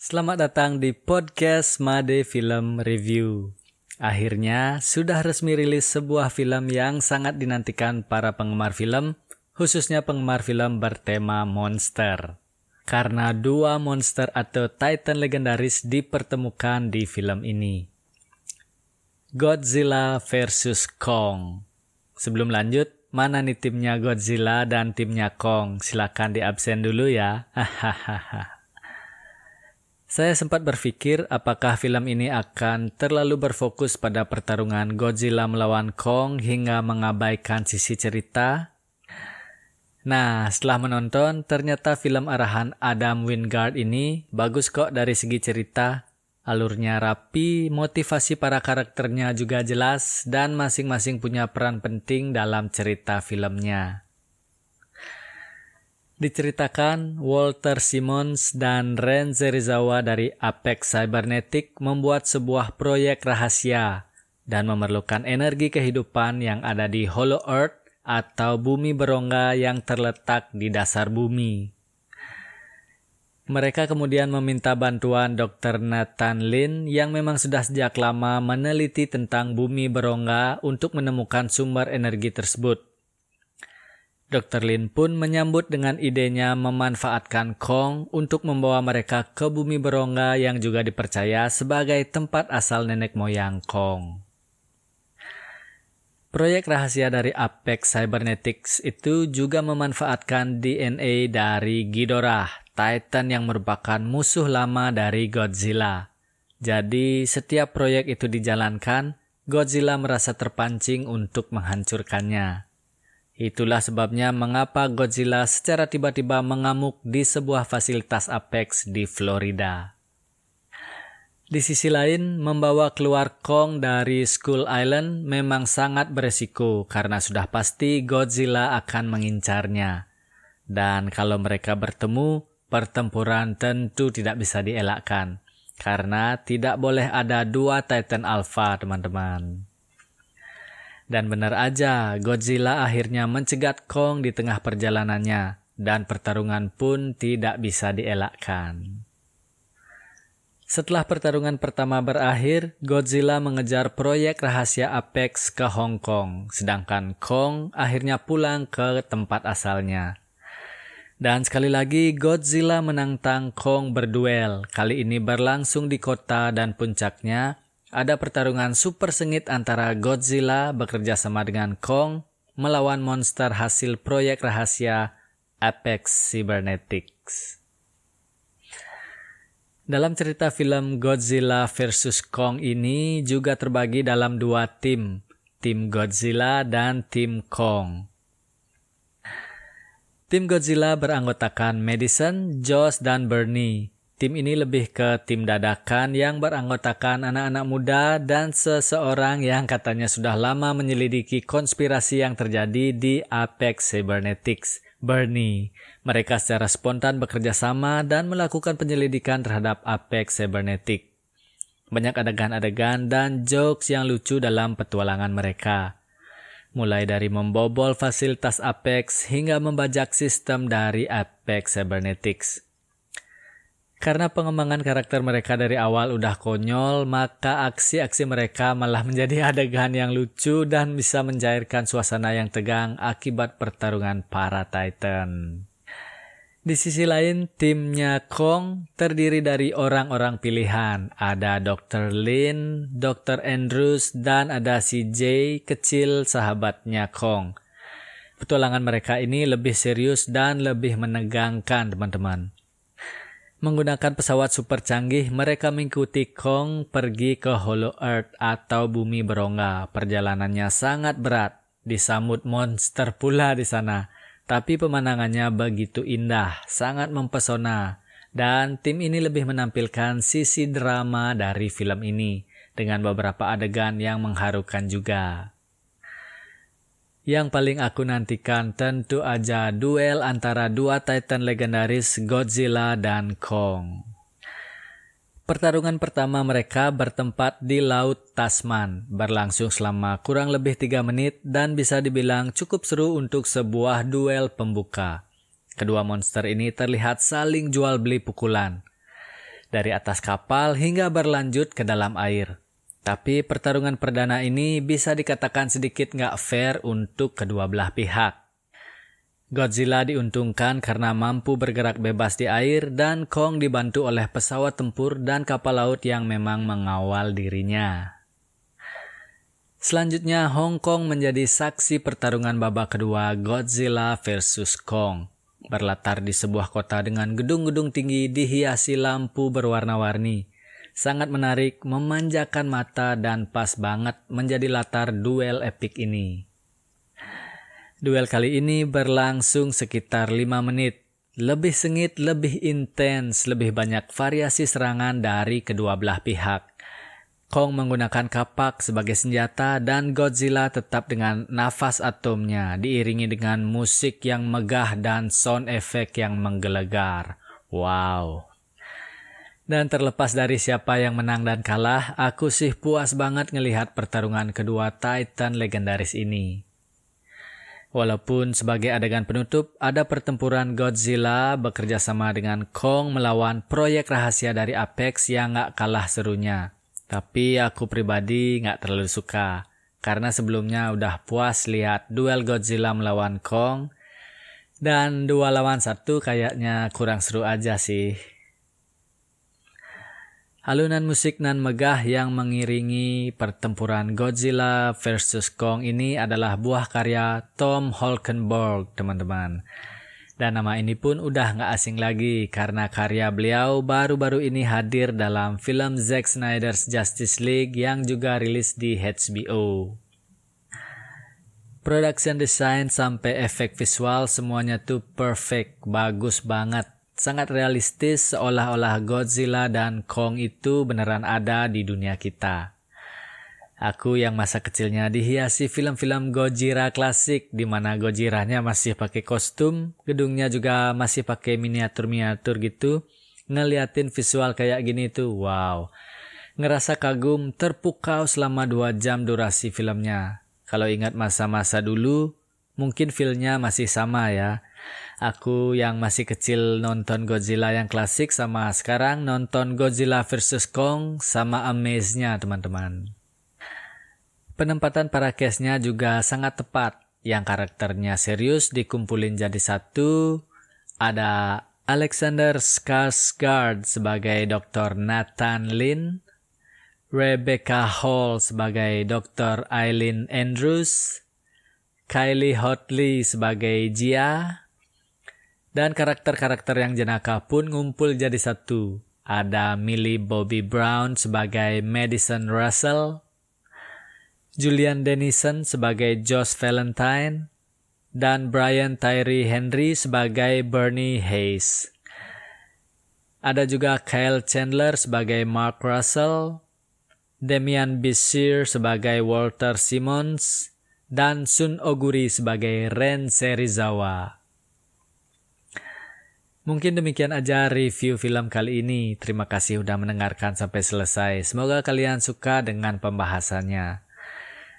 Selamat datang di podcast Made Film Review. Akhirnya sudah resmi rilis sebuah film yang sangat dinantikan para penggemar film, khususnya penggemar film bertema monster. Karena dua monster atau titan legendaris dipertemukan di film ini. Godzilla vs Kong. Sebelum lanjut, mana nih timnya Godzilla dan timnya Kong? Silakan diabsen dulu ya. Hahaha. Saya sempat berpikir apakah film ini akan terlalu berfokus pada pertarungan Godzilla melawan Kong hingga mengabaikan sisi cerita. Nah, setelah menonton, ternyata film arahan Adam Wingard ini bagus kok dari segi cerita. Alurnya rapi, motivasi para karakternya juga jelas, dan masing-masing punya peran penting dalam cerita filmnya. Diceritakan, Walter Simmons dan Ren Serizawa dari Apex Cybernetic membuat sebuah proyek rahasia dan memerlukan energi kehidupan yang ada di Hollow Earth atau bumi berongga yang terletak di dasar bumi. Mereka kemudian meminta bantuan Dr. Nathan Lin yang memang sudah sejak lama meneliti tentang bumi berongga untuk menemukan sumber energi tersebut. Dr. Lin pun menyambut dengan idenya memanfaatkan Kong untuk membawa mereka ke bumi berongga yang juga dipercaya sebagai tempat asal nenek moyang Kong. Proyek rahasia dari Apex Cybernetics itu juga memanfaatkan DNA dari Ghidorah, Titan yang merupakan musuh lama dari Godzilla. Jadi setiap proyek itu dijalankan, Godzilla merasa terpancing untuk menghancurkannya. Itulah sebabnya mengapa Godzilla secara tiba-tiba mengamuk di sebuah fasilitas Apex di Florida. Di sisi lain, membawa keluar Kong dari Skull Island memang sangat beresiko karena sudah pasti Godzilla akan mengincarnya. Dan kalau mereka bertemu, pertempuran tentu tidak bisa dielakkan karena tidak boleh ada dua Titan Alpha, teman-teman. Dan benar aja, Godzilla akhirnya mencegat Kong di tengah perjalanannya, dan pertarungan pun tidak bisa dielakkan. Setelah pertarungan pertama berakhir, Godzilla mengejar proyek rahasia Apex ke Hong Kong, sedangkan Kong akhirnya pulang ke tempat asalnya. Dan sekali lagi, Godzilla menantang Kong berduel, kali ini berlangsung di kota dan puncaknya, ada pertarungan super sengit antara Godzilla bekerja sama dengan Kong melawan monster hasil proyek rahasia Apex Cybernetics. Dalam cerita film Godzilla vs Kong ini juga terbagi dalam dua tim Godzilla dan tim Kong. Tim Godzilla beranggotakan Madison, Josh, dan Bernie. Tim ini lebih ke tim dadakan yang beranggotakan anak-anak muda dan seseorang yang katanya sudah lama menyelidiki konspirasi yang terjadi di Apex Cybernetics, Bernie. Mereka secara spontan bekerja sama dan melakukan penyelidikan terhadap Apex Cybernetics. Banyak adegan-adegan dan jokes yang lucu dalam petualangan mereka. Mulai dari membobol fasilitas Apex hingga membajak sistem dari Apex Cybernetics. Karena pengembangan karakter mereka dari awal udah konyol, maka aksi-aksi mereka malah menjadi adegan yang lucu dan bisa mencairkan suasana yang tegang akibat pertarungan para Titan. Di sisi lain, timnya Kong terdiri dari orang-orang pilihan. Ada Dr. Lin, Dr. Andrews, dan ada si Jay kecil sahabatnya Kong. Petualangan mereka ini lebih serius dan lebih menegangkan, teman-teman. Menggunakan pesawat super canggih, mereka mengikuti Kong pergi ke Hollow Earth atau bumi berongga. Perjalanannya sangat berat, disambut monster pula di sana. Tapi pemandangannya begitu indah, sangat mempesona. Dan tim ini lebih menampilkan sisi drama dari film ini, dengan beberapa adegan yang mengharukan juga. Yang paling aku nantikan tentu aja duel antara dua Titan legendaris Godzilla dan Kong. Pertarungan pertama mereka bertempat di Laut Tasman, berlangsung selama kurang lebih 3 menit dan bisa dibilang cukup seru untuk sebuah duel pembuka. Kedua monster ini terlihat saling jual beli pukulan. dari atas kapal hingga berlanjut ke dalam air. Tapi pertarungan perdana ini bisa dikatakan sedikit nggak fair untuk kedua belah pihak. Godzilla diuntungkan karena mampu bergerak bebas di air dan Kong dibantu oleh pesawat tempur dan kapal laut yang memang mengawal dirinya. Selanjutnya, Hong Kong menjadi saksi pertarungan babak kedua Godzilla versus Kong. Berlatar di sebuah kota dengan gedung-gedung tinggi dihiasi lampu berwarna-warni. Sangat menarik, memanjakan mata, dan pas banget menjadi latar duel epik ini. Duel kali ini berlangsung sekitar 5 menit. Lebih sengit, lebih intens, lebih banyak variasi serangan dari kedua belah pihak. Kong menggunakan kapak sebagai senjata dan Godzilla tetap dengan nafas atomnya, diiringi dengan musik yang megah dan sound effect yang menggelegar. Wow! Dan terlepas dari siapa yang menang dan kalah, aku sih puas banget ngelihat pertarungan kedua Titan legendaris ini. Walaupun sebagai adegan penutup, ada pertempuran Godzilla bekerja sama dengan Kong melawan proyek rahasia dari Apex yang gak kalah serunya. Tapi aku pribadi gak terlalu suka, karena sebelumnya udah puas lihat duel Godzilla melawan Kong, dan 2 lawan 1 kayaknya kurang seru aja sih. Alunan musik nan megah yang mengiringi pertempuran Godzilla versus Kong ini adalah buah karya Tom Holkenborg, teman-teman. Dan nama ini pun udah gak asing lagi karena karya beliau baru-baru ini hadir dalam film Zack Snyder's Justice League yang juga rilis di HBO. Production design sampai efek visual semuanya tuh perfect, bagus banget. Sangat realistis seolah-olah Godzilla dan Kong itu beneran ada di dunia kita. Aku yang masa kecilnya dihiasi film-film Gojira klasik di mana Gojiranya masih pakai kostum, gedungnya juga masih pakai miniatur-miniatur gitu. Ngeliatin visual kayak gini tuh wow. Ngerasa kagum, terpukau selama 2 jam durasi filmnya. Kalau ingat masa-masa dulu, mungkin feel-nya masih sama ya. Aku yang masih kecil nonton Godzilla yang klasik sama sekarang nonton Godzilla vs Kong sama amaze-nya teman-teman. Penempatan para cast-nya juga sangat tepat. Yang karakternya serius dikumpulin jadi satu. Ada Alexander Skarsgård sebagai Dr. Nathan Lin, Rebecca Hall sebagai Dr. Eileen Andrews, Kylie Hotley sebagai Jia, dan karakter-karakter yang jenaka pun ngumpul jadi satu. Ada Millie Bobby Brown sebagai Madison Russell, Julian Dennison sebagai Josh Valentine, dan Brian Tyree Henry sebagai Bernie Hayes. Ada juga Kyle Chandler sebagai Mark Russell, Damian Bichir sebagai Walter Simmons, dan Sun Oguri sebagai Ren Serizawa. Mungkin demikian aja review film kali ini. Terima kasih udah mendengarkan sampai selesai. Semoga kalian suka dengan pembahasannya.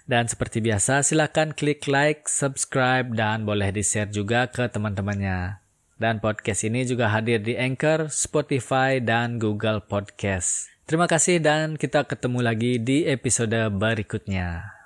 Dan seperti biasa, silakan klik like, subscribe, dan boleh di-share juga ke teman-temannya. Dan podcast ini juga hadir di Anchor, Spotify, dan Google Podcast. Terima kasih dan kita ketemu lagi di episode berikutnya.